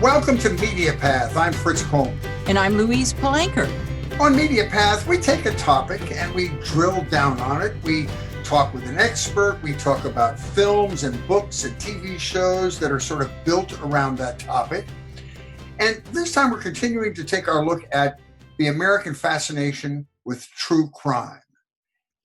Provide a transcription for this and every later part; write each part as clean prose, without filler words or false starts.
Welcome to Media Path. I'm Fritz Coleman. And I'm Louise Palanker. On Media Path, we take a topic and we drill down on it. We talk with an expert. We talk about films and books and TV shows that are sort of built around that topic. And this time we're continuing to take our look at the American fascination with true crime.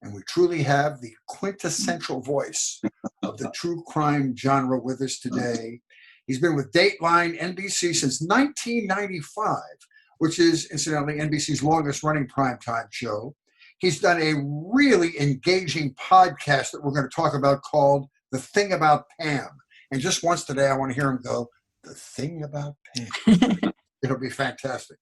And we truly have the quintessential voice of the true crime genre with us today. He's been with Dateline NBC since 1995, which is, incidentally, NBC's longest-running primetime show. He's done a really engaging podcast that we're going to talk about called The Thing About Pam. And just once today, I want to hear him go, The Thing About Pam. It'll be fantastic.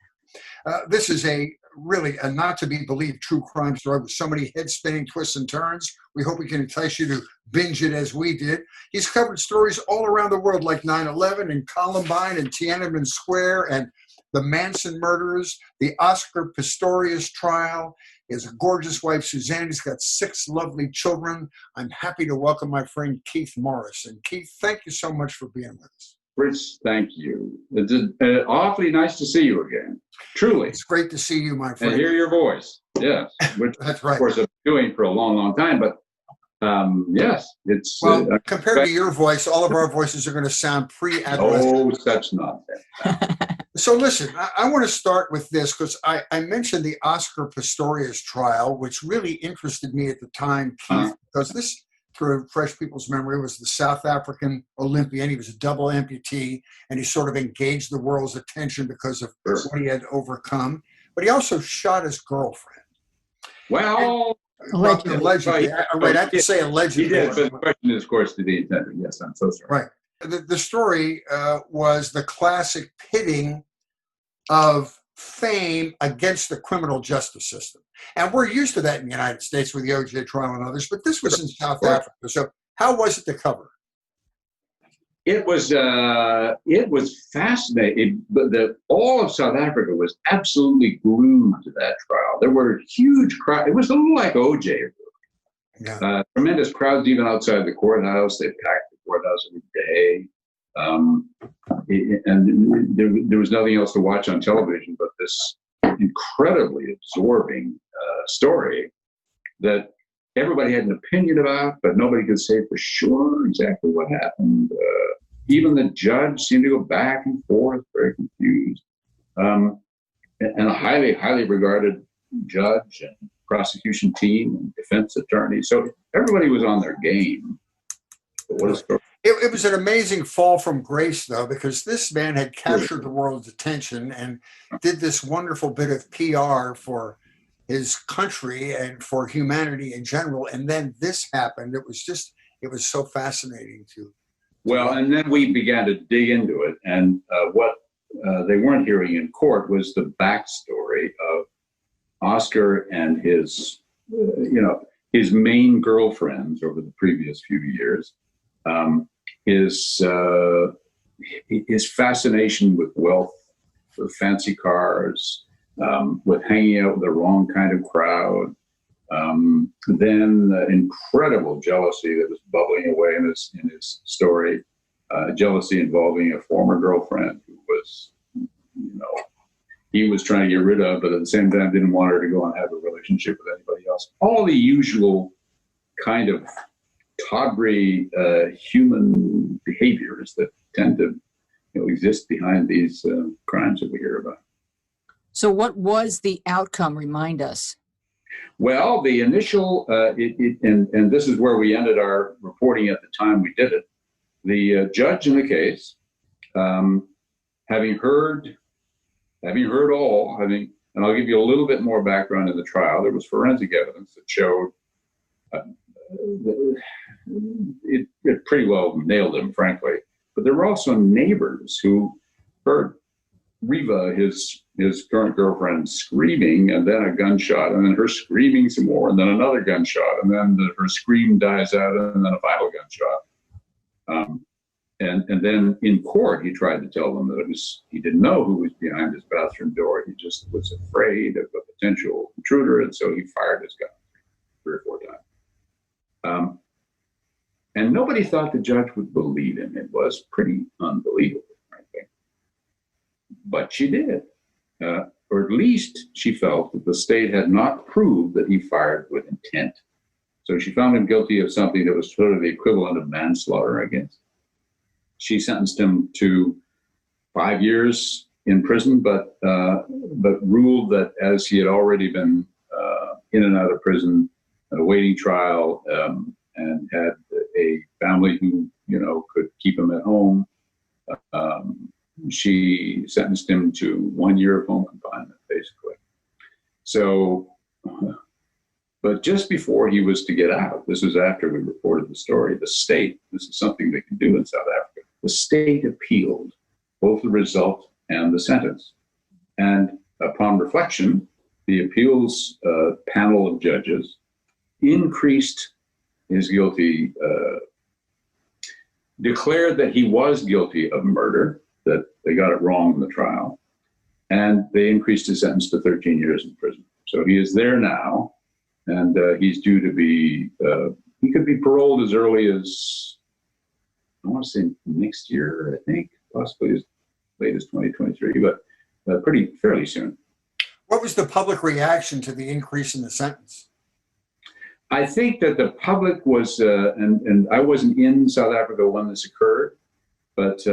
This is a not-to-be-believed true crime story with so many head-spinning twists and turns. We hope we can entice you to binge it as we did. He's covered stories all around the world like 9/11 and Columbine and Tiananmen Square and the Manson murders, the Oscar Pistorius trial. He has a gorgeous wife, Suzanne. He's got 6 lovely children. I'm happy to welcome my friend Keith Morrison. Keith, thank you so much for being with us. Fritz, thank you. It's awfully nice to see you again. Truly. It's great to see you, my friend. And hear your voice. Yes. Which, that's right. Of course, I've been doing for a long, long time. But yes, it's... Well, compared to your voice, all of our voices are going to sound pre-adolescent. Oh, such nonsense. So listen, I want to start with this because I mentioned the Oscar Pistorius trial, which really interested me at the time, Keith, because this, to refresh people's memory, was the South African Olympian. He was a double amputee, and he sort of engaged the world's attention because of what he had overcome. But he also shot his girlfriend. Well, allegedly. Right, I have to say allegedly. He did, but the question is, of course, did he intend it? Yes, I'm so sorry. Right. The story was the classic pitting of fame against the criminal justice system. And we're used to that in the United States with the OJ trial and others, but this was in South Africa. So how was it to cover? It was fascinating, but all of South Africa was absolutely glued to that trial. There were huge crowds. It was a little like OJ. Yeah. Tremendous crowds even outside the courthouse. They packed the courthouse every day. And there was nothing else to watch on television but this incredibly absorbing story that everybody had an opinion about, but nobody could say for sure exactly what happened. Even the judge seemed to go back and forth, very confused. And a highly, highly regarded judge and prosecution team and defense attorney. So everybody was on their game. But what a story. It was an amazing fall from grace, though, because this man had captured the world's attention and did this wonderful bit of PR for his country and for humanity in general. And then this happened. It was so fascinating to. Well, and then we began to dig into it. And what they weren't hearing in court was the backstory of Oscar and his main girlfriends over the previous few years. His fascination with wealth, with fancy cars, with hanging out with the wrong kind of crowd, then the incredible jealousy that was bubbling away in his story, jealousy involving a former girlfriend who was, he was trying to get rid of, but at the same time didn't want her to go and have a relationship with anybody else. All the usual kind of tawdry human behaviors that tend to exist behind these crimes that we hear about. So what was the outcome? Remind us. Well, the initial, and this is where we ended our reporting at the time we did it. The judge in the case, having heard all, and I'll give you a little bit more background in the trial. There was forensic evidence that showed it pretty well nailed him, frankly. But there were also neighbors who heard Riva, his current girlfriend, screaming, and then a gunshot, and then her screaming some more, and then another gunshot, and then her scream dies out, and then a final gunshot. And then in court, he tried to tell them that he didn't know who was behind his bathroom door. He just was afraid of a potential intruder, and so he fired his gun 3 or 4 times. And nobody thought the judge would believe him. It was pretty unbelievable, frankly. but she did. Or at least she felt that the state had not proved that he fired with intent. So she found him guilty of something that was sort of the equivalent of manslaughter, I guess. She sentenced him to 5 years in prison, but ruled that as he had already been in and out of prison, awaiting trial, and had a family who, could keep him at home, she sentenced him to 1 year of home confinement, basically. So, but just before he was to get out, this was after we reported the story, the state, this is something they can do in South Africa, the state appealed both the result and the sentence. And upon reflection, the appeals panel of judges increased his guilty, declared that he was guilty of murder, that they got it wrong in the trial, and they increased his sentence to 13 years in prison. So he is there now, and he's due to be, he could be paroled as early as, I want to say next year, I think, possibly as late as 2023, but fairly soon. What was the public reaction to the increase in the sentence? I think that the public was, and I wasn't in South Africa when this occurred, but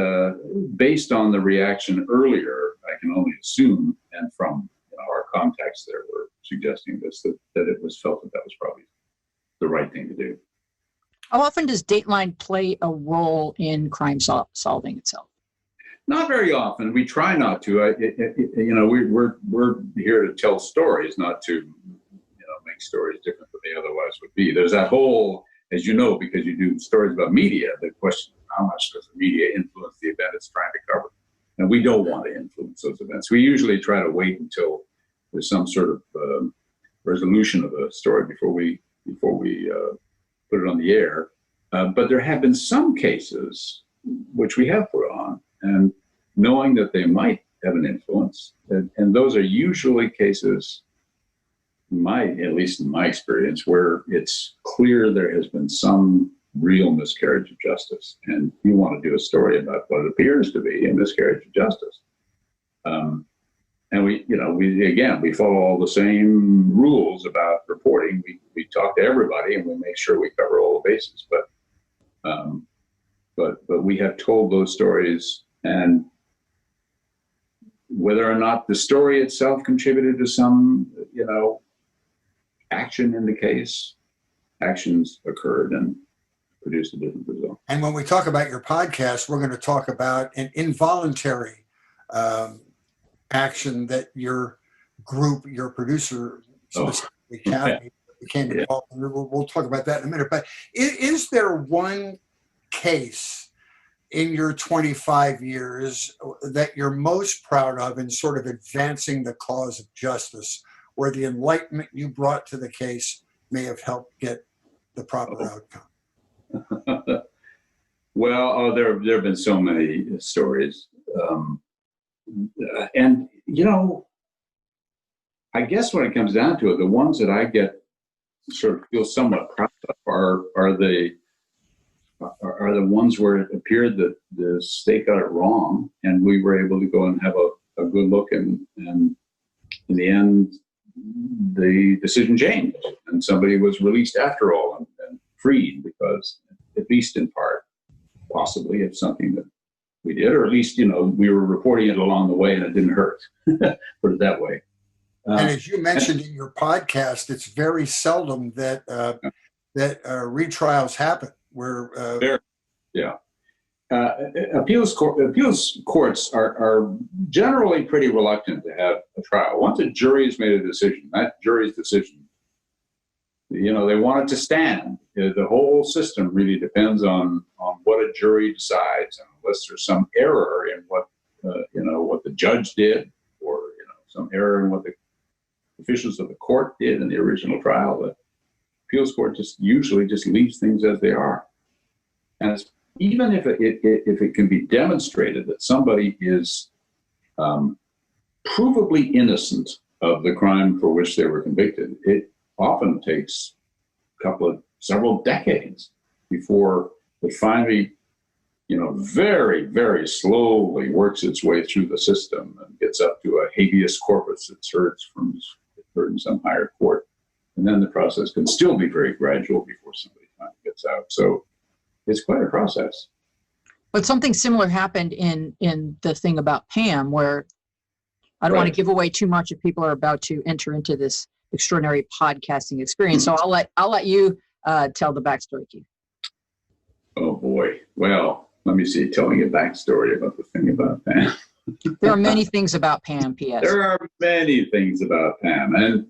based on the reaction earlier, I can only assume, and from our contacts there were suggesting this, that it was felt that was probably the right thing to do. How often does Dateline play a role in crime solving itself? Not very often. We try not to. We're here to tell stories, not to make stories different than they otherwise would be. There's that whole, as you know, because you do stories about media, the question of how much does the media influence the event it's trying to cover? And we don't want to influence those events. We usually try to wait until there's some sort of resolution of a story before we put it on the air. But there have been some cases which we have put on, and knowing that they might have an influence, and those are usually cases, at least in my experience, where it's clear there has been some real miscarriage of justice, and you want to do a story about what appears to be a miscarriage of justice. And we follow all the same rules about reporting. We talk to everybody and we make sure we cover all the bases. But we have told those stories, and whether or not the story itself contributed to some, action in the case, actions occurred and produced a different result. And when we talk about your podcast, we're going to talk about an involuntary action that your group, your producer, specifically Kathy, became involved in. We'll talk about that in a minute. But is there one case in your 25 years that you're most proud of in sort of advancing the cause of justice, where the enlightenment you brought to the case may have helped get the proper outcome? Well, there have been so many stories. And, I guess when it comes down to it, the ones that I get sort of feel somewhat proud of are the ones where it appeared that the state got it wrong, and we were able to go and have a good look, and in the end, the decision changed, and somebody was released after all and freed because, at least in part, possibly it's something that we did, or at least, we were reporting it along the way and it didn't hurt, put it that way. And as you mentioned in your podcast, it's very seldom that retrials happen where. Appeals courts are generally pretty reluctant to have a trial. Once a jury has made a decision, that jury's decision, they want it to stand. The whole system really depends on what a jury decides, and unless there's some error in what the judge did, or some error in what the officials of the court did in the original trial, the appeals court usually leaves things as they are. And it's, even if it can be demonstrated that somebody is provably innocent of the crime for which they were convicted, it often takes several decades before they finally very, very slowly works its way through the system and gets up to a habeas corpus that's heard in some higher court. And then the process can still be very gradual before somebody finally gets out. So it's quite a process. But something similar happened in the Thing About Pam, where I don't want to give away too much if people are about to enter into this extraordinary podcasting experience. So I'll let you tell the backstory, Keith. Oh boy. Well, let me see. Telling a backstory about the Thing About Pam. There are many things about Pam, P.S. There are many things about Pam. And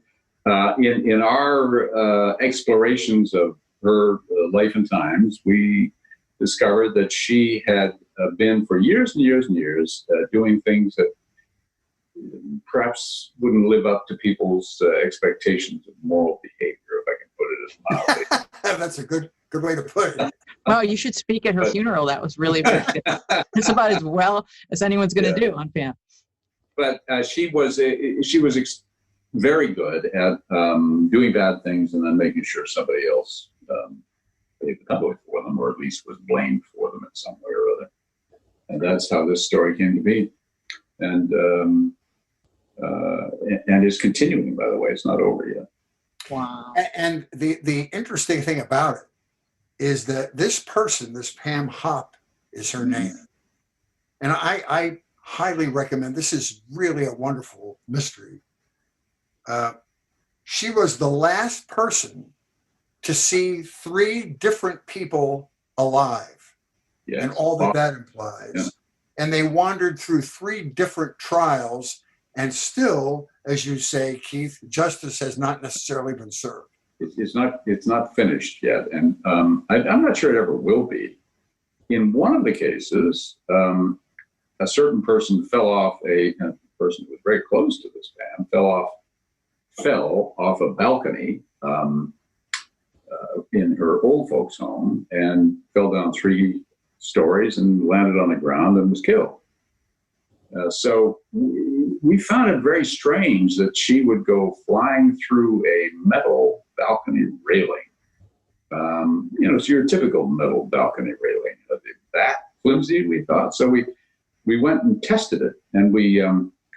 in our explorations of her life and times, we discovered that she had been for years and years and years doing things that perhaps wouldn't live up to people's expectations of moral behavior, if I can put it as mildly. That's a good way to put it. Well, you should speak at her funeral. That was really good. It's about as well as anyone's going to do on Pam. But she was very good at doing bad things and then making sure somebody else paid the penalty for them, or at least was blamed for them in some way or other. And that's how this story came to be, and is continuing. By the way, it's not over yet. Wow. And the interesting thing about it is that this person, this Pam Hop, is her name, and I highly recommend. This is really a wonderful mystery. She was the last person to see 3 different people alive, and all that implies. Yeah. And they wandered through 3 different trials, and still, as you say, Keith, justice has not necessarily been served. It's not finished yet, and I'm not sure it ever will be. In one of the cases, a certain person fell off a person who was very close to this Pam fell off a balcony in her old folks' home and fell down 3 stories and landed on the ground and was killed. So we found it very strange that she would go flying through a metal balcony railing. It's your typical metal balcony railing. That flimsy, we thought. So we went and tested it, and we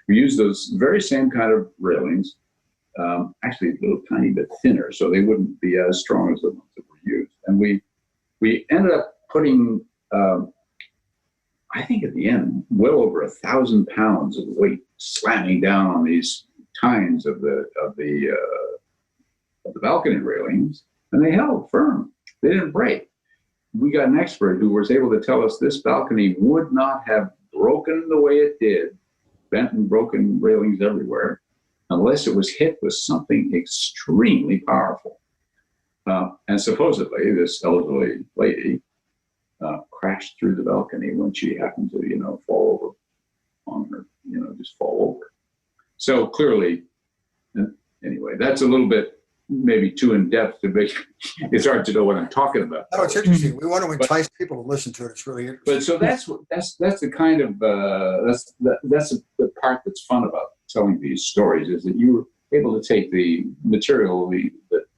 used those very same kind of railings, actually a little tiny bit thinner, so they wouldn't be as strong as the ones that were used. And we ended up putting, I think at the end, well over 1,000 pounds of weight slamming down on these tines of the balcony railings, and they held firm. They didn't break. We got an expert who was able to tell us this balcony would not have broken the way it did, bent and broken railings everywhere, unless it was hit with something extremely powerful. And supposedly, this elderly lady crashed through the balcony when she happened to, fall over on her, just fall over. So clearly, anyway, that's a little bit maybe too in depth to make. It's hard to know what I'm talking about. Oh, it's interesting. We want to entice people to listen to it. It's really interesting. But so that's the kind of that's the part that's fun about telling these stories, is that you're able to take the material that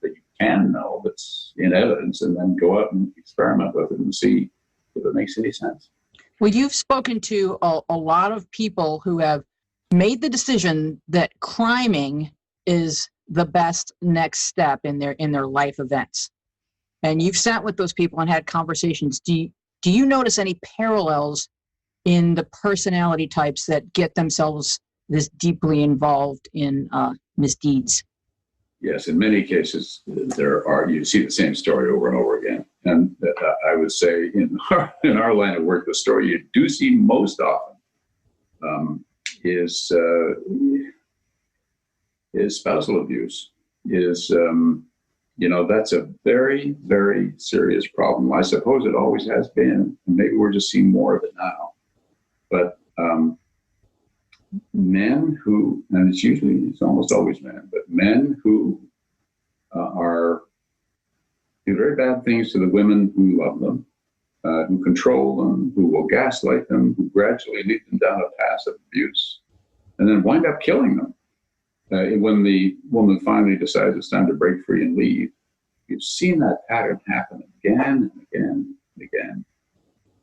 you can know that's in evidence, and then go out and experiment with it and see if it makes any sense. Well, you've spoken to a lot of people who have made the decision that criming is the best next step in their life events. And you've sat with those people and had conversations. Do you notice any parallels in the personality types that get themselves this deeply involved in misdeeds? Yes, in many cases you see the same story over and over again. And I would say in our line of work, the story you do see most often is spousal abuse. That's a very, very serious problem. I suppose it always has been. Maybe we're just seeing more of it now. But men who, and it's almost always men, but men who do very bad things to the women who love them, who control them, who will gaslight them, who gradually lead them down a path of abuse, and then wind up killing them. When the woman finally decides it's time to break free and leave, you've seen that pattern happen again and again and again.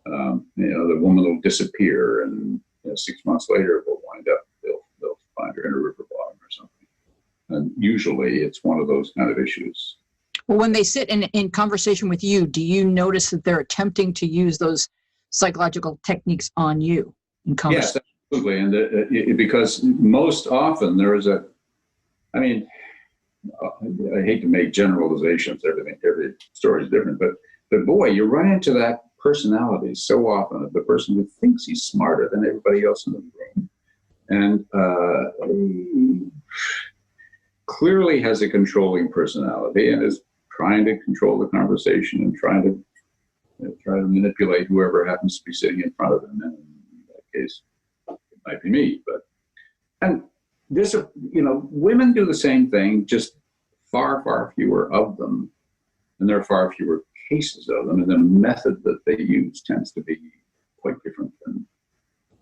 The woman will disappear, and 6 months later, we'll wind up, they'll find her in a river bottom or something. And usually it's one of those kind of issues. Well, when they sit in conversation with you, do you notice that they're attempting to use those psychological techniques on you in conversation? Yes, absolutely. And because most often there is I hate to make generalizations. Every story is different, but boy, you run into that personality so often, of the person who thinks he's smarter than everybody else in the room, and clearly has a controlling personality and is trying to control the conversation and trying to manipulate whoever happens to be sitting in front of him. And in that case, it might be me. And this, women do the same thing, just far, far fewer of them, and there are far fewer cases of them, and the method that they use tends to be quite different than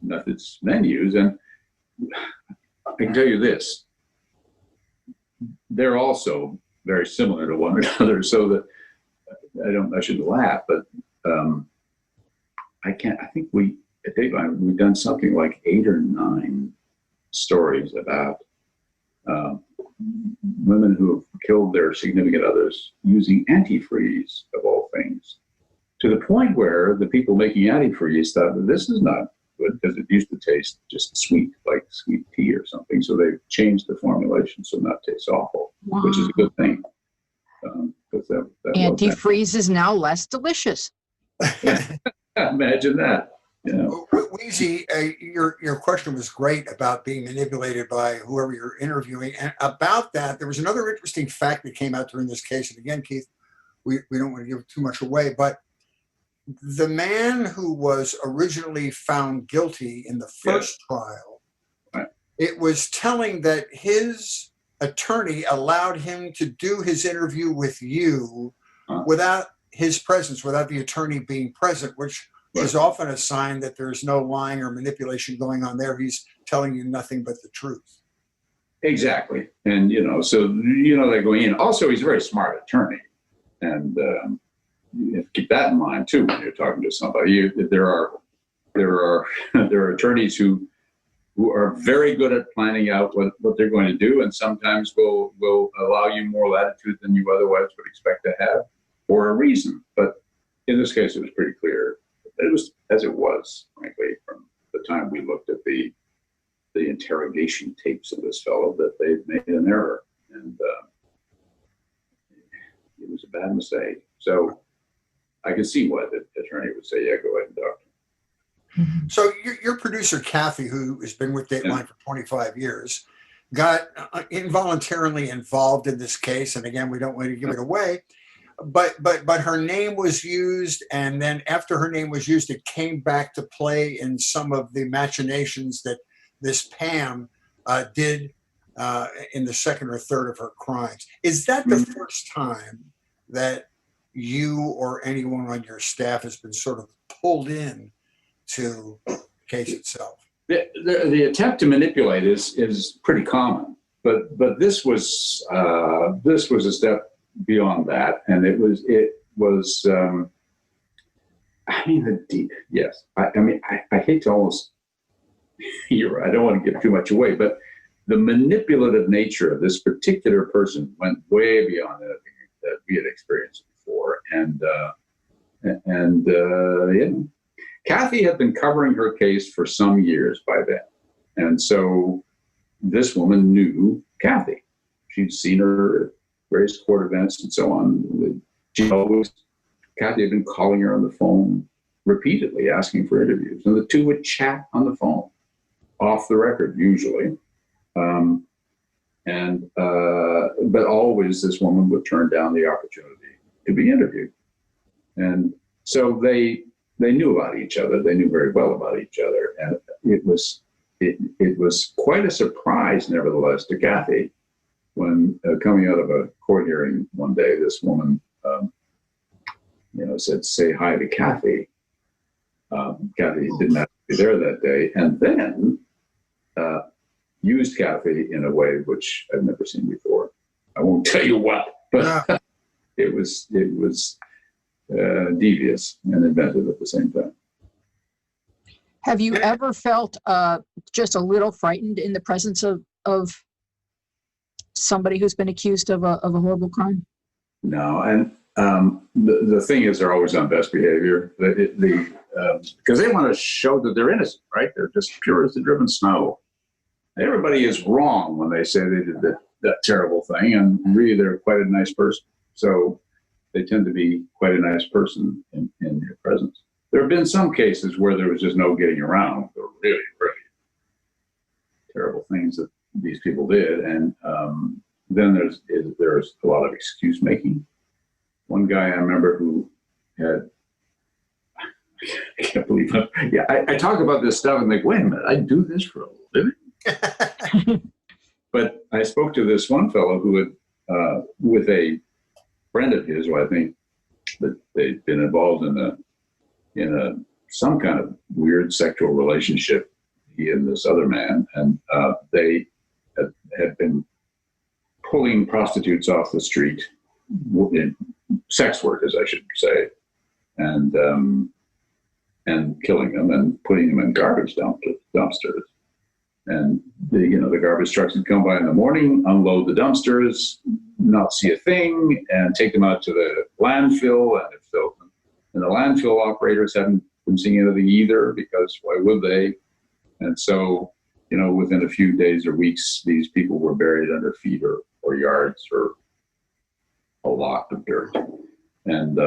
methods men use. And I can tell you this, they're also very similar to one another, so that I shouldn't laugh, but I think at Dateline, we've done something like 8 or 9 stories about women who have killed their significant others using antifreeze, of all things, to the point where the people making antifreeze thought that this is not good because it used to taste just sweet, like sweet tea or something. So they changed the formulation so not taste awful, Wow. which is a good thing. Because that Antifreeze is now less delicious. Imagine that. Weezy, your question was great about being manipulated by whoever you're interviewing. And about that, there was another interesting fact that came out during this case. And again, Keith, we don't want to give too much away, but the man who was originally found guilty in the first trial, right, it was telling that his attorney allowed him to do his interview with you without his presence, without the attorney being present, which is often a sign that there's no lying or manipulation going on there. He's telling you nothing but the truth. Exactly. And, so, they're going in. Also, he's a very smart attorney. And you have to keep that in mind, too, when you're talking to somebody. There are attorneys who are very good at planning out what they're going to do, and sometimes will allow you more latitude than you otherwise would expect to have for a reason. But in this case, it was pretty clear. It was as it was, frankly, from the time we looked at the interrogation tapes of this fellow, that they'd made an error, and it was a bad mistake. So I can see why the attorney would say, "Yeah, go ahead and doctor." So your producer Kathy, who has been with Dateline for 25 years, got involuntarily involved in this case, and again, we don't want to give it away. But her name was used, and then after her name was used, it came back to play in some of the machinations that this Pam did in the second or third of her crimes. Is that the first time that you or anyone on your staff has been sort of pulled in to the case itself? The attempt to manipulate is pretty common, but this was a step beyond that, and it was yes. I hate to almost, you're right, I don't want to give too much away, but the manipulative nature of this particular person went way beyond anything that we had experienced before, and Kathy had been covering her case for some years by then, and so this woman knew Kathy. She'd seen her at various court events and so on. Kathy had been calling her on the phone repeatedly, asking for interviews, and the two would chat on the phone, off the record usually, but always this woman would turn down the opportunity to be interviewed, and so they knew about each other. They knew very well about each other, and it was quite a surprise, nevertheless, to Kathy when coming out of a court hearing one day, this woman, said, "Say hi to Kathy." Kathy didn't have to be there that day, and then used Kathy in a way which I've never seen before. I won't tell you what, but it was devious and inventive at the same time. Have you ever felt just a little frightened in the presence of somebody who's been accused of a horrible crime? No, and the thing is, they're always on best behavior. Because they want to show that they're innocent, right? They're just pure as the driven snow. Everybody is wrong when they say they did that terrible thing, and really they're quite a nice person. So they tend to be quite a nice person in your presence. There have been some cases where there was just no getting around the really, really terrible things that these people did, and then there's a lot of excuse making. One guy I remember who had, I can't believe it. Yeah, I talk about this stuff and like, wait a minute, I do this for a living. But I spoke to this one fellow who had, with a friend of his, who I think that they'd been involved in some kind of weird sexual relationship, he and this other man, and they had been pulling prostitutes off the street, in sex workers, I should say, and killing them and putting them in garbage dumpsters. And the garbage trucks would come by in the morning, unload the dumpsters, not see a thing, and take them out to the landfill, and it filled them. And the landfill operators haven't been seeing anything either, because why would they? And so, within a few days or weeks, these people were buried under feet or yards or a lot of dirt, and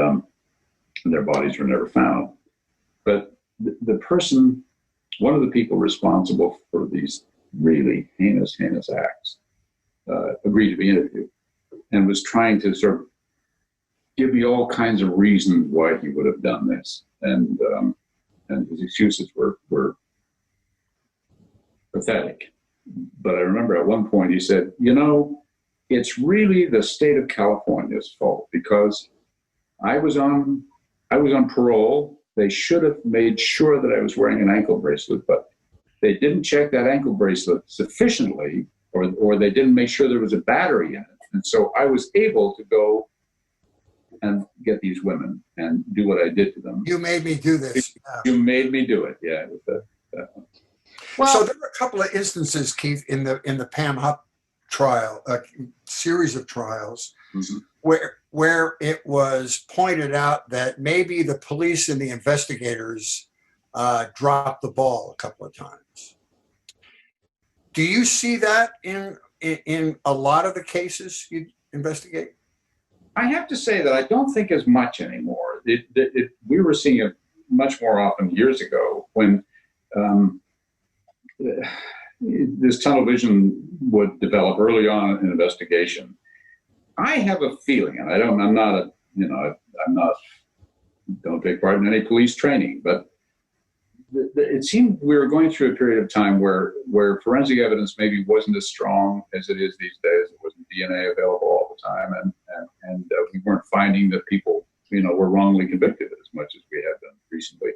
their bodies were never found. But the person, one of the people responsible for these really heinous acts, agreed to be interviewed and was trying to sort of give me all kinds of reasons why he would have done this, and his excuses were pathetic. But I remember at one point he said, it's really the state of California's fault, because I was on parole. They should have made sure that I was wearing an ankle bracelet, but they didn't check that ankle bracelet sufficiently, or they didn't make sure there was a battery in it. And so I was able to go and get these women and do what I did to them. You made me do this. You made me do it. Yeah. With that one. Well, so there were a couple of instances, Keith, in the Pam Hupp trial, a series of trials, mm-hmm. where it was pointed out that maybe the police and the investigators dropped the ball a couple of times. Do you see that in a lot of the cases you investigate? I have to say that I don't think as much anymore. We were seeing it much more often years ago when this tunnel vision would develop early on in an investigation. I have a feeling, and don't take part in any police training, but it seemed we were going through a period of time where forensic evidence maybe wasn't as strong as it is these days. There wasn't DNA available all the time, and we weren't finding that people, were wrongly convicted as much as we have been recently.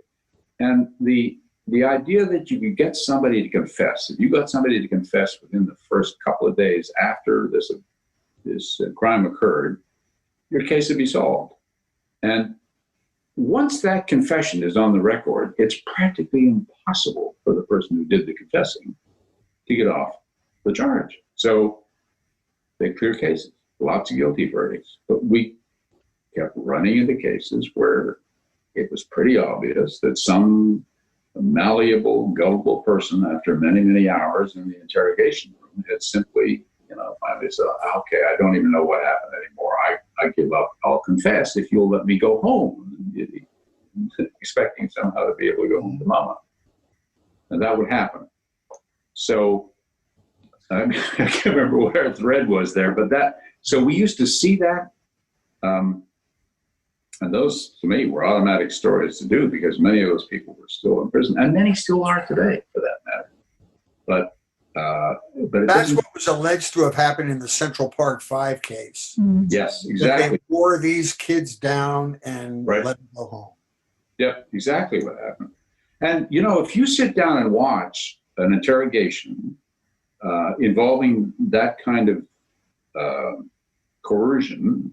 And the idea that you could get somebody to confess, if you got somebody to confess within the first couple of days after this crime occurred, your case would be solved. And once that confession is on the record, it's practically impossible for the person who did the confessing to get off the charge. So they clear cases, lots of guilty verdicts. But we kept running into cases where it was pretty obvious that some malleable, gullible person, after many, many hours in the interrogation room, had simply, finally said, okay, I don't even know what happened anymore. I give up. I'll confess if you'll let me go home. Expecting somehow to be able to go home to mama. And that would happen. So I can't remember what our thread was there, but so we used to see that. And those, to me, were automatic stories to do, because many of those people were still in prison, and many still are today, for that matter. But that's what was alleged to have happened in the Central Park 5 case. Mm-hmm. Yes, exactly. They wore these kids down and let them go home. Yep, exactly what happened. And if you sit down and watch an interrogation involving that kind of coercion,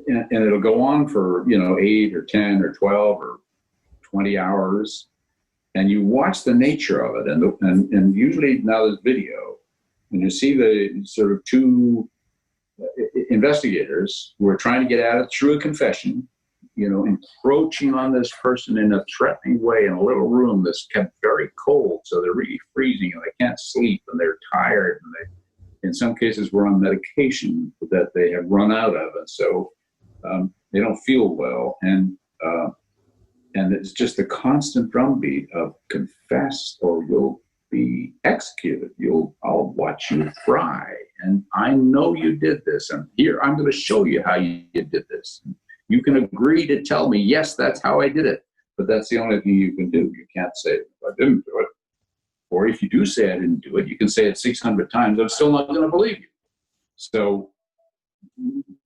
and it'll go on for 8 or 10 or 12 or 20 hours, and you watch the nature of it, and usually now there's video, and you see the sort of two investigators who are trying to get at it through a confession, encroaching on this person in a threatening way in a little room that's kept very cold, so they're really freezing and they can't sleep and they're tired, and they, in some cases, were on medication that they have run out of, and so they don't feel well, and it's just a constant drumbeat of confess or you'll be executed. I'll watch you fry, and I know you did this, and here I'm going to show you how you did this. You can agree to tell me, yes, that's how I did it, but that's the only thing you can do. You can't say, I didn't do it. Or if you do say I didn't do it, you can say it 600 times. I'm still not going to believe you. So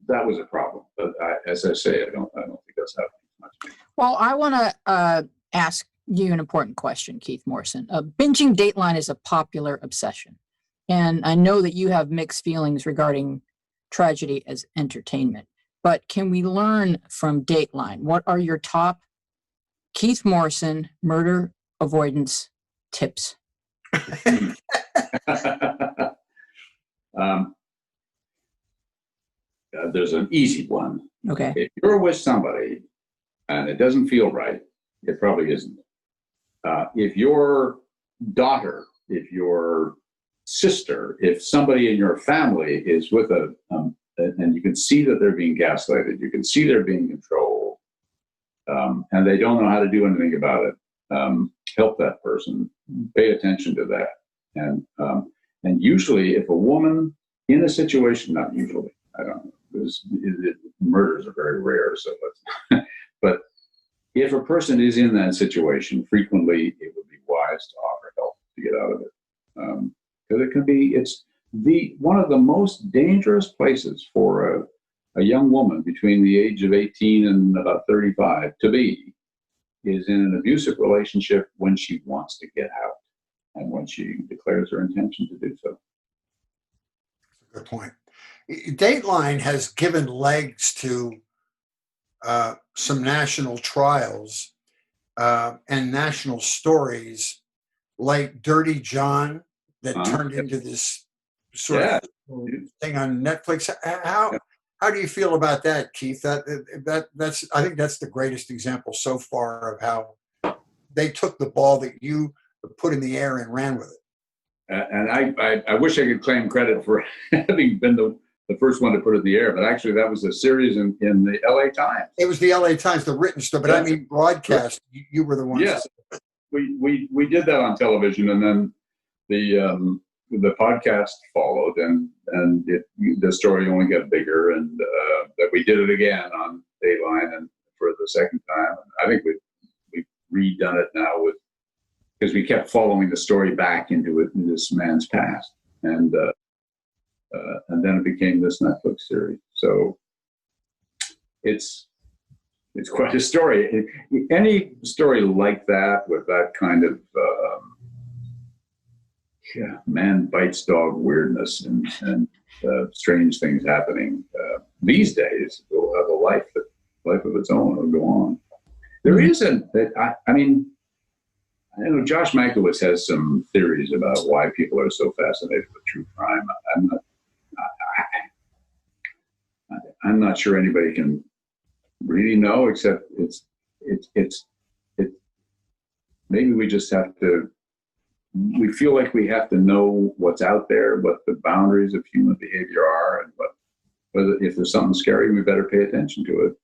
that was a problem. But as I say, I don't think that's happening much. Well, I want to ask you an important question, Keith Morrison. Binging Dateline is a popular obsession, and I know that you have mixed feelings regarding tragedy as entertainment. But can we learn from Dateline? What are your top Keith Morrison murder avoidance tips? There's an easy one. Okay. If you're with somebody and it doesn't feel right, it probably isn't. If your daughter, if your sister, if somebody in your family is with and you can see that they're being gaslighted, you can see they're being controlled, and they don't know how to do anything about it, help that person, pay attention to that. And usually if a woman in a situation, not usually, I don't know, because murders are very rare, so but if a person is in that situation, frequently it would be wise to offer help to get out of it. Because it's one of the most dangerous places for a young woman between the age of 18 and about 35 to be is in an abusive relationship when she wants to get out and when she declares her intention to do so. Good point. Dateline has given legs to some national trials and national stories like Dirty John that turned into this sort of thing on Netflix. How do you feel about that, Keith? That's I think that's the greatest example so far of how they took the ball that you put in the air and ran with it. And I wish I could claim credit for having been the first one to put it in the air, but actually that was a series in the LA Times. It was the LA Times, the written stuff, but I mean broadcast. You were the one. Yes, we did that on television, and then the podcast followed, and the story only got bigger, and that we did it again on Dateline and for the second time. I think we've redone it now because we kept following the story back into this man's past, and then it became this Netflix series. So it's quite a story. Any story like that with that kind of man bites dog weirdness and strange things happening these days will have a life of its own. Will go on. There isn't. I mean, I know Josh Mankiewicz has some theories about why people are so fascinated with true crime. I'm not sure anybody can really know, except it's maybe we just have to. We feel like we have to know what's out there, what the boundaries of human behavior are, and whether if there's something scary, we better pay attention to it.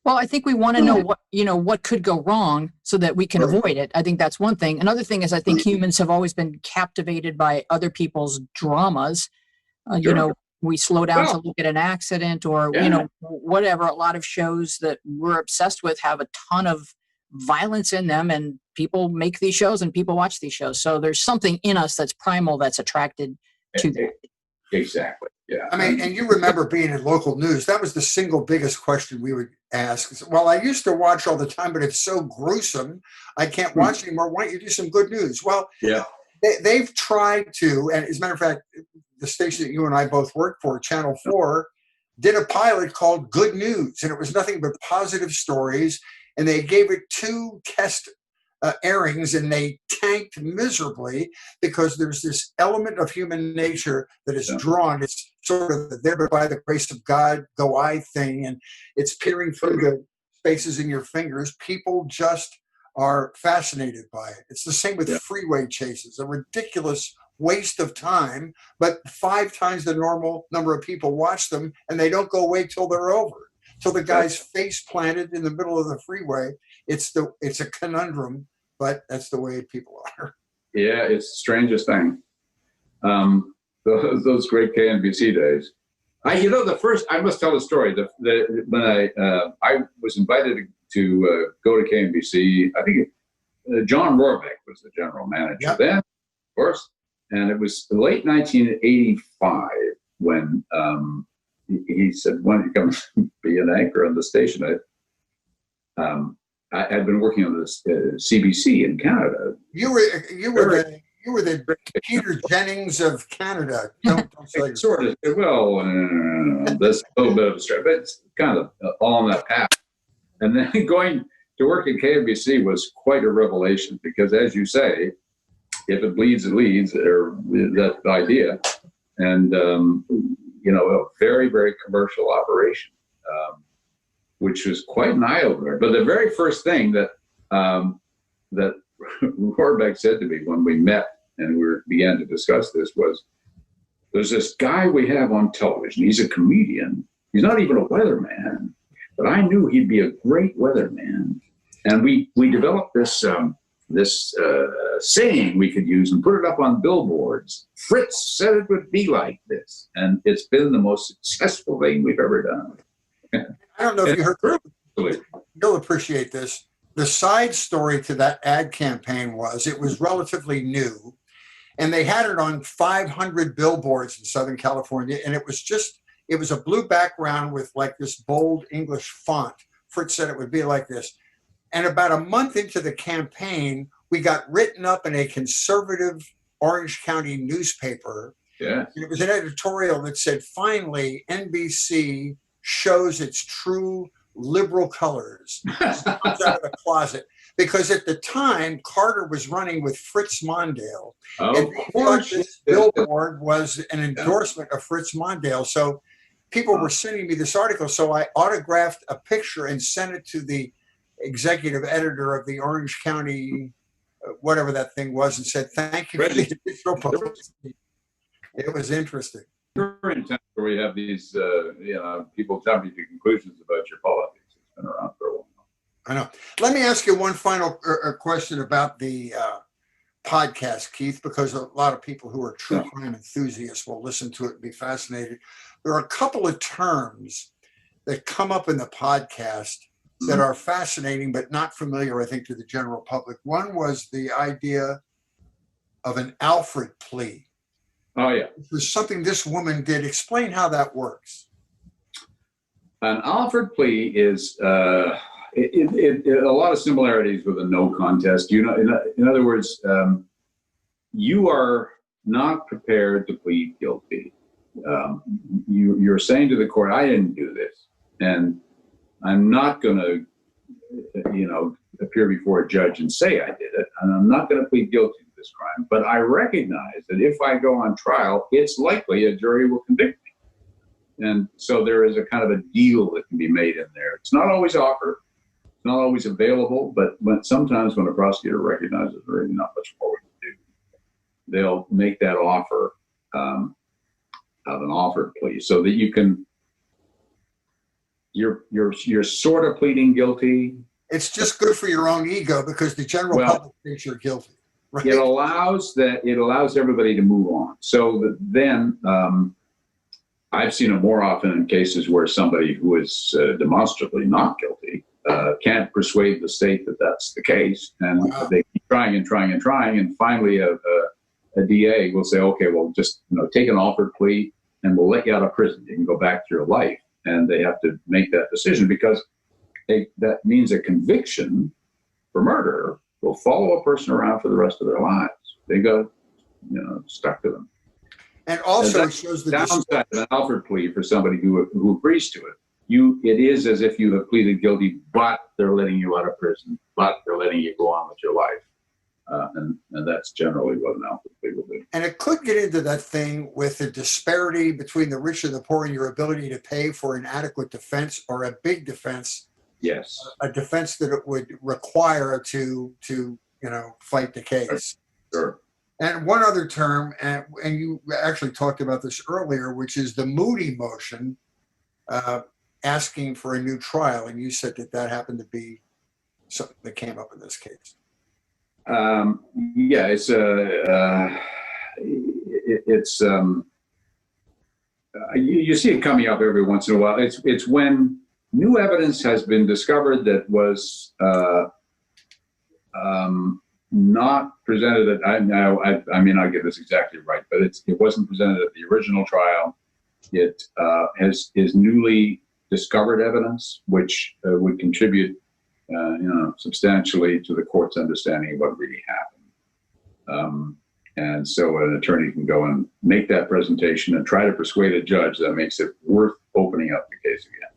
Well, I think we want to know what could go wrong so that we can avoid it. I think that's one thing. Another thing is I think humans have always been captivated by other people's dramas. We slow down to look at an accident or, whatever. A lot of shows that we're obsessed with have a ton of violence in them, and people make these shows and people watch these shows. So there's something in us that's primal that's attracted to that. Exactly. Yeah. I mean, and you remember being in local news, that was the single biggest question we would ask. Well, I used to watch all the time, but it's so gruesome, I can't watch anymore. Why don't you do some good news? Well, they've tried to, and as a matter of fact, the station that you and I both work for, Channel 4, did a pilot called Good News, and it was nothing but positive stories, and they gave it 2 test airings, and they tanked miserably because there's this element of human nature that is drawn. It's sort of the there but by the grace of God go I thing, and it's peering through the spaces in your fingers. People just are fascinated by it. It's the same with freeway chases, a ridiculous waste of time, but 5 times the normal number of people watch them, and they don't go away till they're over. Till the guy's face planted in the middle of the freeway. It's a conundrum, but that's the way people are. Yeah, it's the strangest thing. Those great KNBC days. I must tell a story. When I was invited to go to KNBC, I think John Rohrbeck was the general manager then, of course, and it was late 1985 when he said, "Why don't you come be an anchor on the station?" I had been working on this CBC in Canada. You were the Peter Jennings of Canada. Don't say sort of. Well, that's a little bit of a stretch, but it's kind of all on that path. And then going to work at KNBC was quite a revelation because, as you say, if it bleeds, it leads, or that idea. And, a very, very commercial operation, which was quite an eye-opener. But the very first thing that Rohrbeck said to me when we met and we began to discuss this was, there's this guy we have on television. He's a comedian. He's not even a weatherman, but I knew he'd be a great weatherman. And we developed this saying we could use and put it up on billboards. Fritz said it would be like this. And it's been the most successful thing we've ever done. I don't know if you heard it. You'll appreciate this. The side story to that ad campaign was it was relatively new, and they had it on 500 billboards in Southern California, and it was a blue background with like this bold English font. Fritz said it would be like this. And about a month into the campaign, we got written up in a conservative Orange County newspaper. Yeah. And it was an editorial that said, finally, NBC shows its true liberal colors. It comes out of the closet. Because at the time, Carter was running with Fritz Mondale. Oh, and of course. This billboard was an endorsement of Fritz Mondale. So people were sending me this article. So I autographed a picture and sent it to the executive editor of the Orange County, whatever that thing was, and said, thank you for the additional publicity. It was interesting. During times where we have these, people jumping to conclusions about your politics. It's been around for a while. I know. Let me ask you one final question about the podcast, Keith, because a lot of people who are true crime enthusiasts will listen to it and be fascinated. There are a couple of terms that come up in the podcast that are fascinating but not familiar, I think, to the general public. One was the idea of an Alfred Plea. Oh, yeah. It was something this woman did. Explain how that works. An Alfred Plea is a lot of similarities with a no contest. In other words, you are not prepared to plead guilty. You're saying to the court, I didn't do this. And I'm not going to, appear before a judge and say I did it, and I'm not going to plead guilty to this crime. But I recognize that if I go on trial, it's likely a jury will convict me. And so there is a kind of a deal that can be made in there. It's not always offered, it's not always available, but sometimes when a prosecutor recognizes there is not much more we can do, they'll make that offer of an offered plea so that you can. You're sort of pleading guilty. It's just good for your own ego because the general public thinks you're guilty. Right? It allows everybody to move on. So then I've seen it more often in cases where somebody who is demonstrably not guilty can't persuade the state that that's the case, and they keep trying and trying and trying, and finally a DA will say, okay, well, just take an offered plea and we'll let you out of prison. You can go back to your life. And they have to make that decision because that means a conviction for murder will follow a person around for the rest of their lives. They got, stuck to them. And also, it shows the downside of an Alfred plea for somebody who agrees to it. it is as if you have pleaded guilty, but they're letting you out of prison, but they're letting you go on with your life. And that's generally what an Alfred Plea will do. And it could get into that thing with the disparity between the rich and the poor and your ability to pay for an adequate defense or a big defense. Yes. A defense that it would require to fight the case. Sure. And one other term, and you actually talked about this earlier, which is the Moody Motion, asking for a new trial. And you said that happened to be something that came up in this case. Yeah, it's you see it coming up every once in a while. It's when new evidence has been discovered that was not presented at, I mean, I'll get this exactly right, but it wasn't presented at the original trial. It is newly discovered evidence, which would contribute, substantially to the court's understanding of what really happened. And so an attorney can go and make that presentation and try to persuade a judge that makes it worth opening up the case again.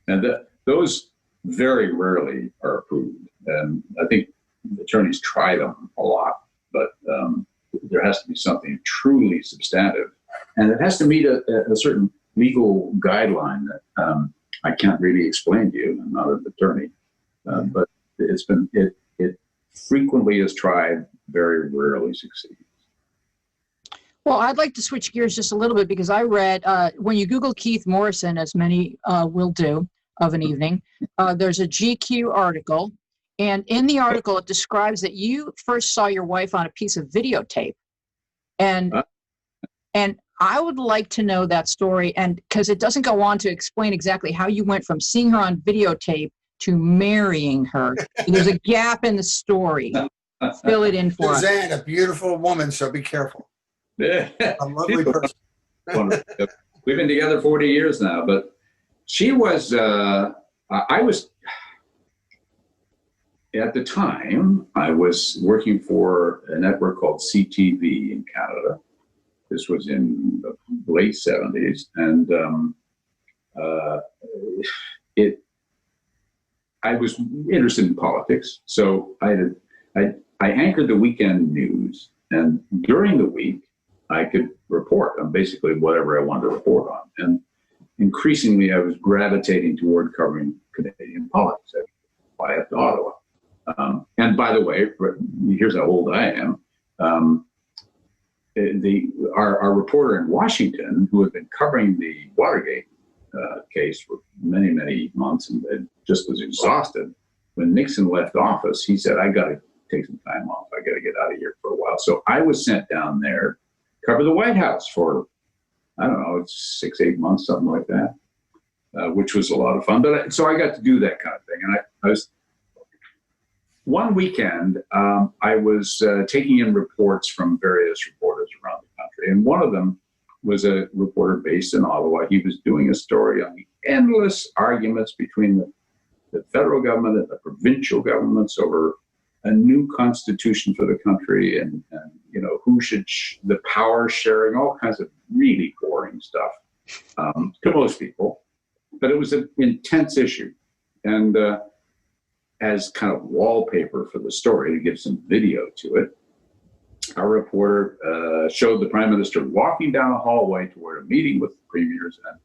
And those very rarely are approved. And I think attorneys try them a lot, but there has to be something truly substantive. And it has to meet a certain legal guideline that I can't really explain to you. I'm not an attorney. But it frequently is tried, very rarely succeeds. Well, I'd like to switch gears just a little bit because I read, when you Google Keith Morrison, as many will do of an evening, there's a GQ article. And in the article, it describes that you first saw your wife on a piece of videotape. And I would like to know that story, and because it doesn't go on to explain exactly how you went from seeing her on videotape to marrying her. There's a gap in the story. Fill it in for us. Suzanne, a beautiful woman, so be careful. Yeah. A lovely person. We've been together 40 years now, but she was, I was, at the time, I was working for a network called CTV in Canada. This was in the late 70s. And I was interested in politics. So I anchored the weekend news. And during the week, I could report on basically whatever I wanted to report on. And increasingly, I was gravitating toward covering Canadian politics. I fly up to Ottawa. And by the way, here's how old I am. Our reporter in Washington, who had been covering the Watergate case for many, many months and just was exhausted, when Nixon left office, he said, I got to take some time off. I got to get out of here for a while. So I was sent down there, cover the White House for, I don't know, 6-8 months, something like that, which was a lot of fun. But so I got to do that kind of thing. And I was, one weekend, I was taking in reports from various reporters around the country. And one of them was a reporter based in Ottawa. He was doing a story on the endless arguments between the federal government and the provincial governments over a new constitution for the country and who should, the power sharing, all kinds of really boring stuff to most people. But it was an intense issue. And as kind of wallpaper for the story, to give some video to it, our reporter showed the Prime Minister walking down a hallway toward a meeting with the premiers, and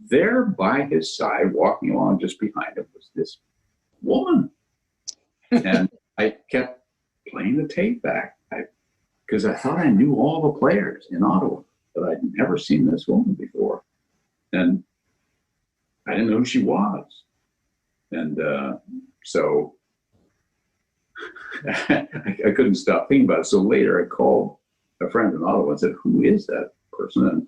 there by his side, walking along just behind him, was this woman. And I kept playing the tape back because I thought I knew all the players in Ottawa, but I'd never seen this woman before. And I didn't know who she was. And so I couldn't stop thinking about it. So later I called a friend in Ottawa and said, who is that person?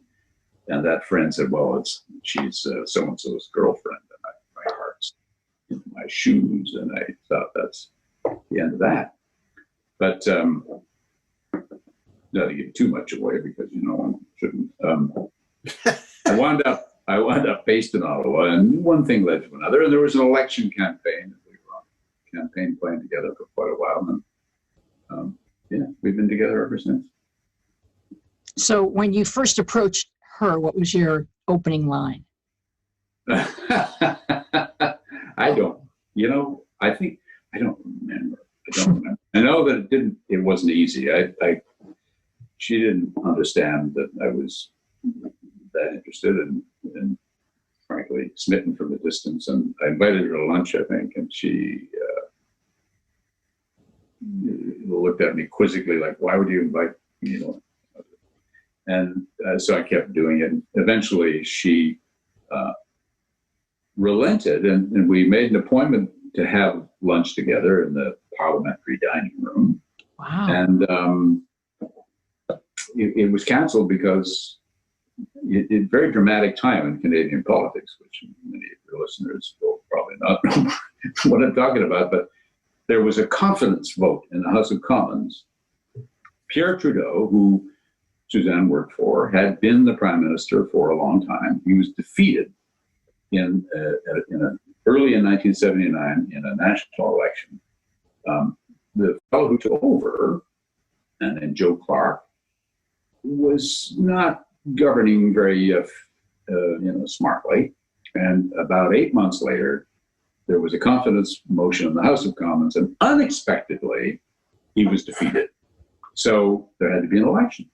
And that friend said, well, she's so-and-so's girlfriend. And my heart's in my shoes. And I thought that's the end of that. But not to give too much away because, one shouldn't. I wound up based in Ottawa, and one thing led to another. And there was an election campaign. We were on a campaign playing together for quite a while. And we've been together ever since. So when you first approached her, what was your opening line? I don't, I think, I don't remember. I know that it wasn't easy. She didn't understand that I was that interested and frankly smitten from a distance. And I invited her to lunch, I think, and she looked at me quizzically, like, "Why would you invite me?" And so I kept doing it. And eventually, she relented, and we made an appointment to have lunch together in the parliamentary dining room. Wow. And it was canceled because it very dramatic time in Canadian politics, which many of your listeners will probably not know what I'm talking about, but there was a confidence vote in the House of Commons. Pierre Trudeau, who Suzanne worked for, had been the prime minister for a long time. He was defeated early in 1979 in a national election. The fellow who took over, and then Joe Clark, was not governing very, smartly. And about 8 months later, there was a confidence motion in the House of Commons, and unexpectedly, he was defeated. So there had to be an election.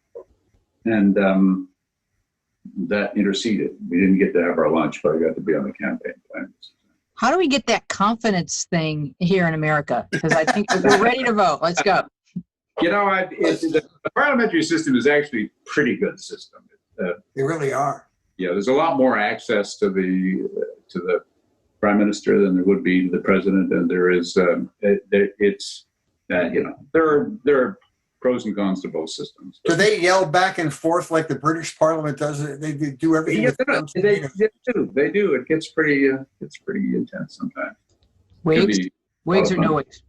And that interceded. We didn't get to have our lunch, but I got to be on the campaign plan. How do we get that confidence thing here in America? Because I think we're ready to vote. Let's go. The parliamentary system is actually a pretty good system. They really are. Yeah, there's a lot more access to the prime minister than there would be to the president, and there is there are pros and cons to both systems. Do they yell back and forth like the British Parliament does? They do everything. Yeah, they do. It gets pretty intense sometimes. Wigs or no wigs?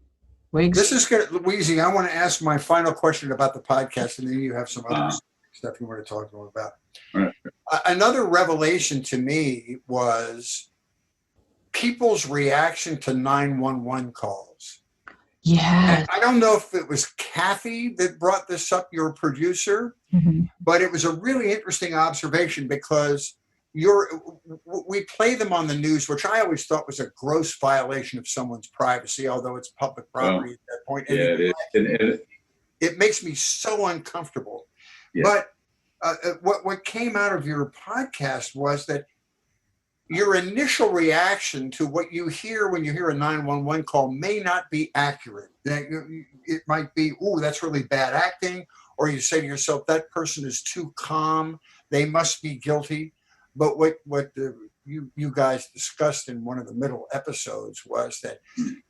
Wigs. This is good, Weezy. I want to ask my final question about the podcast, and then you have some other stuff you want to talk to them about. Right. Another revelation to me was people's reaction to 911 calls. Yeah. I don't know if it was Kathy that brought this up, your producer, but it was a really interesting observation because we play them on the news, which I always thought was a gross violation of someone's privacy, although it's public property at that point. And it makes me so uncomfortable. Yeah. But what came out of your podcast was that your initial reaction to what you hear when you hear a 911 call may not be accurate. It might be, "Oh, that's really bad acting," or you say to yourself, "That person is too calm. They must be guilty." But what you guys discussed in one of the middle episodes was that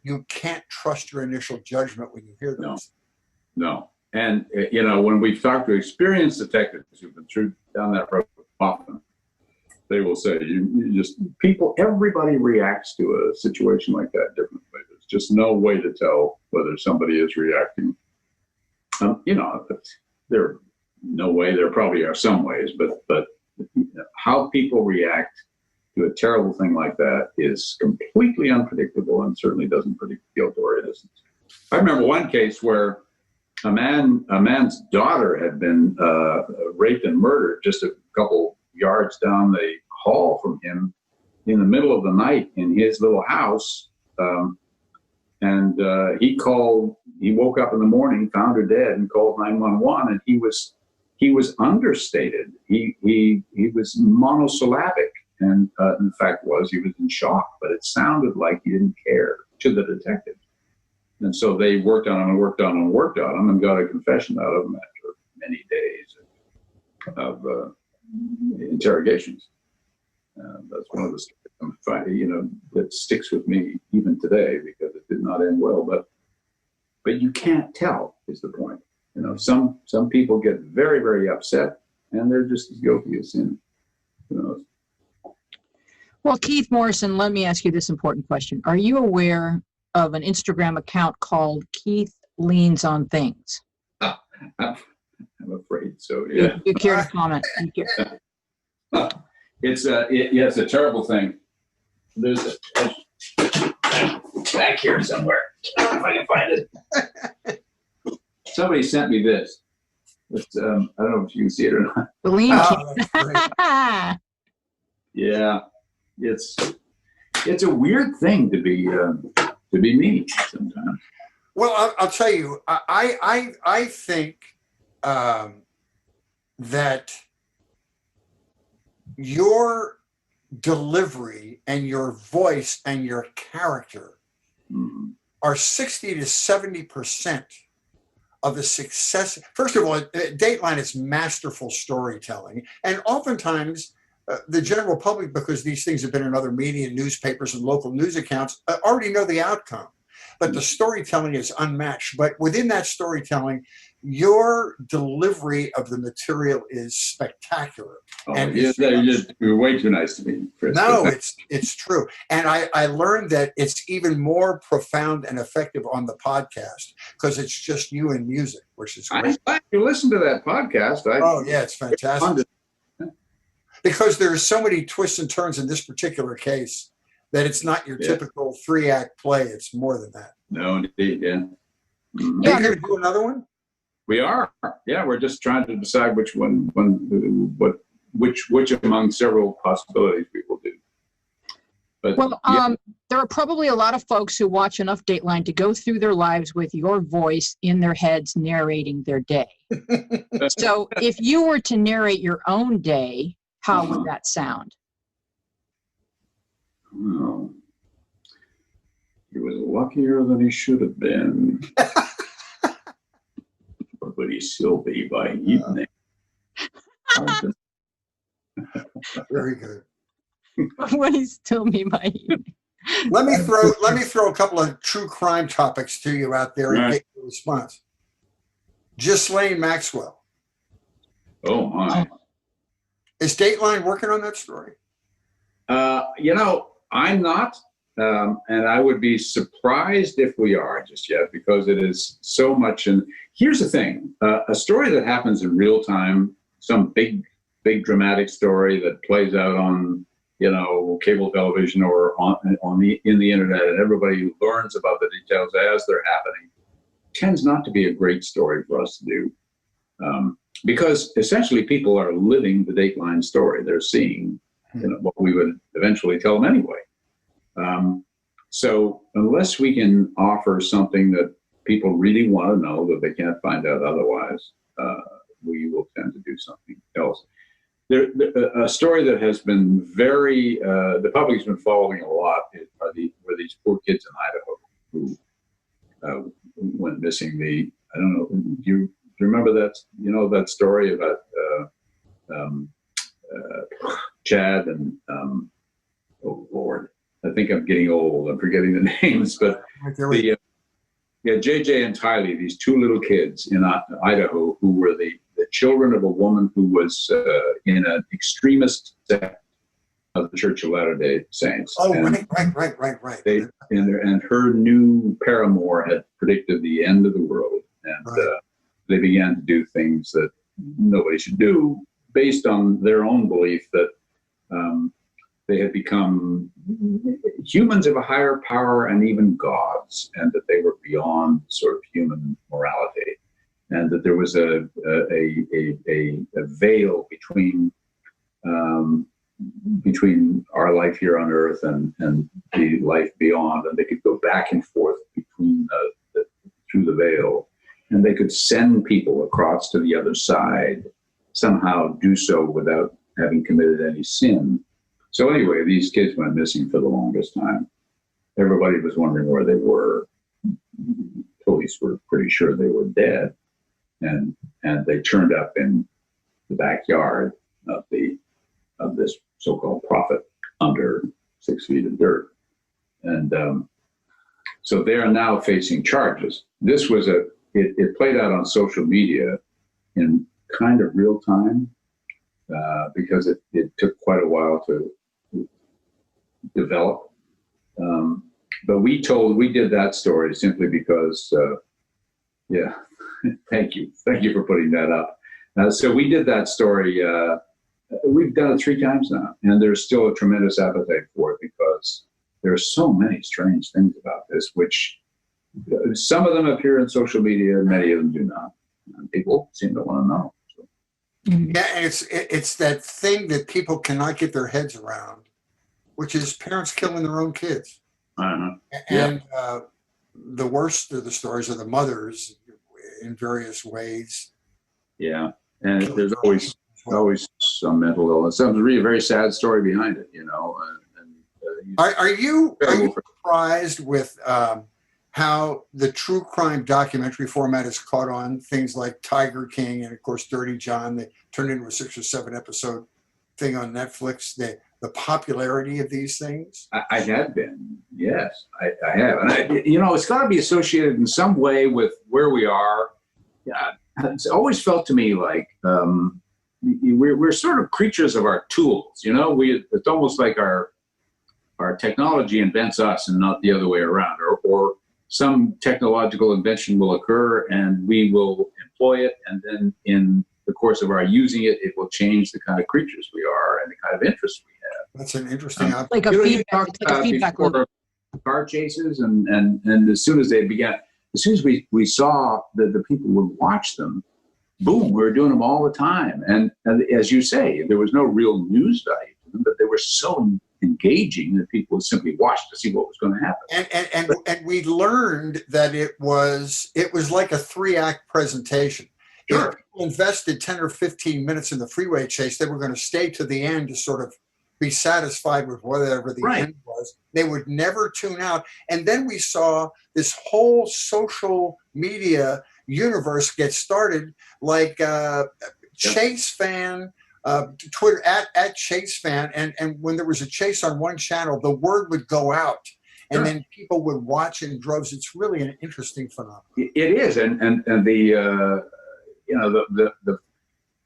you can't trust your initial judgment when you hear those. No. And, when we've talked to experienced detectives who've been down that road often, they will say, everybody reacts to a situation like that differently. There's just no way to tell whether somebody is reacting. There probably are some ways, but how people react to a terrible thing like that is completely unpredictable and certainly doesn't predict guilt or innocence. I remember one case where a man's daughter had been raped and murdered just a couple yards down the hall from him in the middle of the night in his little house. He woke up in the morning, found her dead, and called 911, and he was understated. He was monosyllabic, and in fact he was in shock, but it sounded like he didn't care to the detective. And so they worked on him and got a confession out of him after many days of interrogations. That's one of the stories that sticks with me even today because it did not end well. But you can't tell is the point. Some people get very, very upset and they're just as guilty as sin. Who knows? Well, Keith Morrison, let me ask you this important question. Are you aware of an Instagram account called Keith Leans on Things? I'm afraid so, yeah. You care to comment? It's a terrible thing. There's back here somewhere. I don't know if I can find it. Somebody sent me this. I don't know if you can see it or not. The lean. Yeah. it's a weird thing to be me sometimes. Well, I'll tell you, I think that your delivery and your voice and your character are 60 to 70% of the success. First of all, Dateline is masterful storytelling. And oftentimes, the general public, because these things have been in other media, newspapers, and local news accounts, already know the outcome. But the storytelling is unmatched. But within that storytelling, your delivery of the material is spectacular. Oh, and you're way too nice to me, Chris. No, it's true. And I learned that it's even more profound and effective on the podcast because it's just you and music, which is great. I'm glad you listened to that podcast. Oh, yeah, it's fantastic. Because there's so many twists and turns in this particular case that it's not your typical 3-act play. It's more than that. No, indeed, yeah. Mm-hmm. Are you going to do another one? We are. Yeah, we're just trying to decide which which among several possibilities we will do. But, there are probably a lot of folks who watch enough Dateline to go through their lives with your voice in their heads narrating their day. So if you were to narrate your own day, how would that sound? Oh, he was luckier than he should have been. But he still be by evening. Very good. Would he still be by evening? Let me throw a couple of true crime topics to you out there and get your response. Ghislaine Maxwell. Oh my. Is Dateline working on that story? I'm not, and I would be surprised if we are just yet because it is so much. And here's the thing: a story that happens in real time, some big dramatic story that plays out on cable television or in the internet, and everybody learns about the details as they're happening, tends not to be a great story for us to do. Because essentially people are living the Dateline story. They're seeing what we would eventually tell them anyway. So unless we can offer something that people really want to know that they can't find out otherwise, we will tend to do something else. A story that has been the public's been following a lot were these poor kids in Idaho who went missing. I don't know, do you remember that? That story about Chad and oh Lord, I think I'm getting old. I'm forgetting the names, but JJ and Tylee, these two little kids in Idaho who were the children of a woman who was in an extremist sect of the Church of Latter-day Saints. Oh, and right. And her new paramour had predicted the end of the world, and they began to do things that nobody should do based on their own belief that they had become humans of a higher power and even gods, and that they were beyond sort of human morality, and that there was a veil between our life here on Earth and the life beyond, and they could go back and forth through the veil. And they could send people across to the other side, somehow do so without having committed any sin. So anyway, these kids went missing for the longest time. Everybody was wondering where they were. Police were pretty sure they were dead. And they turned up in the backyard of this so-called prophet under 6 feet of dirt. And so they are now facing charges. This was it played out on social media in kind of real time because it took quite a while to develop. But we did that story simply because, thank you for putting that up. So we did that story. We've done it 3 times now, and there's still a tremendous appetite for it because there are so many strange things about this, which some of them appear in social media, many of them do not. And people seem to want to know. So. Yeah, and it's that thing that people cannot get their heads around, which is parents killing their own kids. Uh-huh. And the worst of the stories are the mothers in various ways. Yeah, and there's always some mental illness. Some really very sad story behind it, you know. Are you surprised with how the true crime documentary format has caught on? Things like Tiger King and, of course, Dirty John. They turned into a 6 or 7 episode thing on Netflix. The popularity of these things. I have been, yes, I have, and you know, it's got to be associated in some way with where we are. Yeah, it's always felt to me like we're sort of creatures of our tools. You know, it's almost like our technology invents us and not the other way around, or some technological invention will occur and we will employ it, and then in the course of our using it, it will change the kind of creatures we are and the kind of interests we have. That's an interesting like a feedback loop. Car chases, and as soon as we saw that the people would watch them, boom, we were doing them all the time. And as you say, there was no real news value to them, but they were so engaging that people would simply watch to see what was going to happen. And we learned that it was like a 3-act presentation. Sure. If people invested 10 or 15 minutes in the freeway chase, they were going to stay to the end to sort of be satisfied with whatever the end was. They would never tune out. And then we saw this whole social media universe get started, like Chase fan, Twitter at Chase fan. And when there was a chase on one channel, the word would go out. And then people would watch in droves. It's really an interesting phenomenon. It is, and the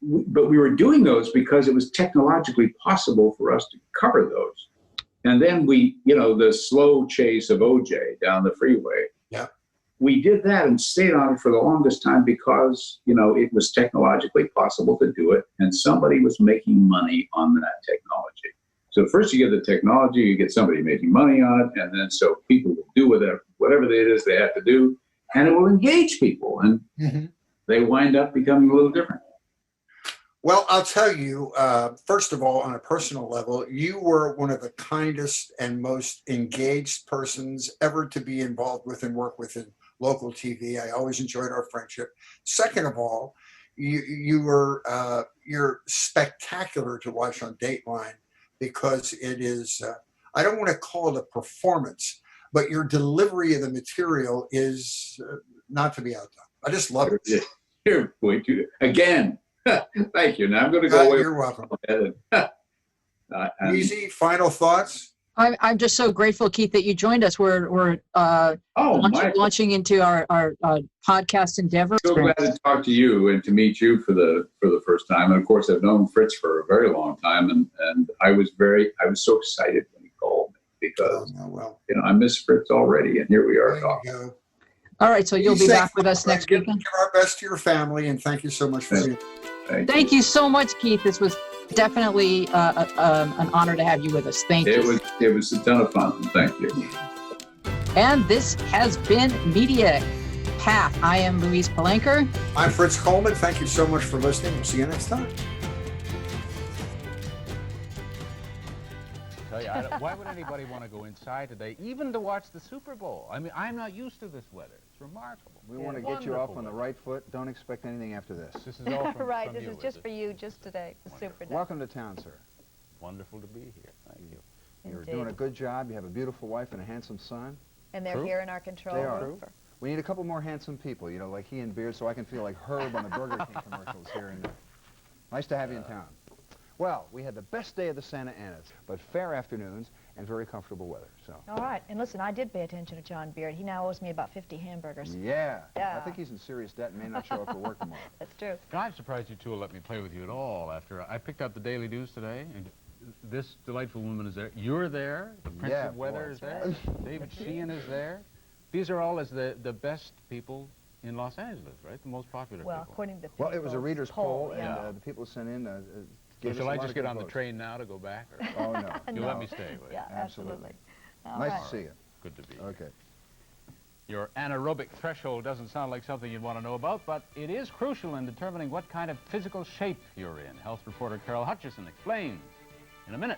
but we were doing those because it was technologically possible for us to cover those. And then the slow chase of OJ down the freeway. Yeah. We did that and stayed on it for the longest time because, it was technologically possible to do it, and somebody was making money on that technology. So first you get the technology, you get somebody making money on it, and then so people will do whatever it is they have to do, and it will engage people, and they wind up becoming a little different. Well, I'll tell you, first of all, on a personal level, you were one of the kindest and most engaged persons ever to be involved with and work with in local TV. I always enjoyed our friendship. Second of all, you're spectacular to watch on Dateline because it is, I don't want to call it a performance, but your delivery of the material is not to be outdone. I just love it. You're going to, again. Thank you. Now I'm going to go away. You're welcome. Weezy, final thoughts? I'm just so grateful, Keith, that you joined us. We're launching into our podcast endeavor. So glad to talk to you and to meet you for the first time. And of course, I've known Fritz for a very long time, and I was so excited when he called me because I miss Fritz already, and here we are talking. All right, so you'll be back with us next weekend. Give our best to your family, and thank you so much for being. Thank you so much, Keith. This was definitely an honor to have you with us. Thank you. It was a ton of fun. Thank you. And this has been Media Path. I am Louise Palenker. I'm Fritz Coleman. Thank you so much for listening. We'll see you next time. Why would anybody want to go inside today, even to watch the Super Bowl? I mean, I'm not used to this weather. It's remarkable. We want to get you off on the right foot. Don't expect anything after this. This is all from, right. from This you, is just for you, just today. The Super Day. Welcome to town, sir. Wonderful to be here. Thank you. You're doing a good job. You have a beautiful wife and a handsome son. And they're here in our control They are. room. We need a couple more handsome people, like he and Beard, so I can feel like Herb on the Burger King commercials here and there. Nice to have you in town. Well, we had the best day of the Santa Anas, but fair afternoons and very comfortable weather. So. All right. And listen, I did pay attention to John Beard. He now owes me about 50 hamburgers. Yeah. I think he's in serious debt and may not show up for work tomorrow. That's true. I'm surprised you two will let me play with you at all after I picked up the Daily News today, and this delightful woman is there. You're there. The Prince of Weather is there. Right. David Sheehan is there. These are all as the best people in Los Angeles, right? The most popular people. According to the Well, it was a reader's poll, yeah. and the people sent in So shall I just get on the train now to go back? Or? Oh, no. You'll let me stay, will you? Yeah, absolutely. Nice to see you. Good to be here. Okay. Your anaerobic threshold doesn't sound like something you'd want to know about, but it is crucial in determining what kind of physical shape you're in. Health reporter Carol Hutchison explains in a minute.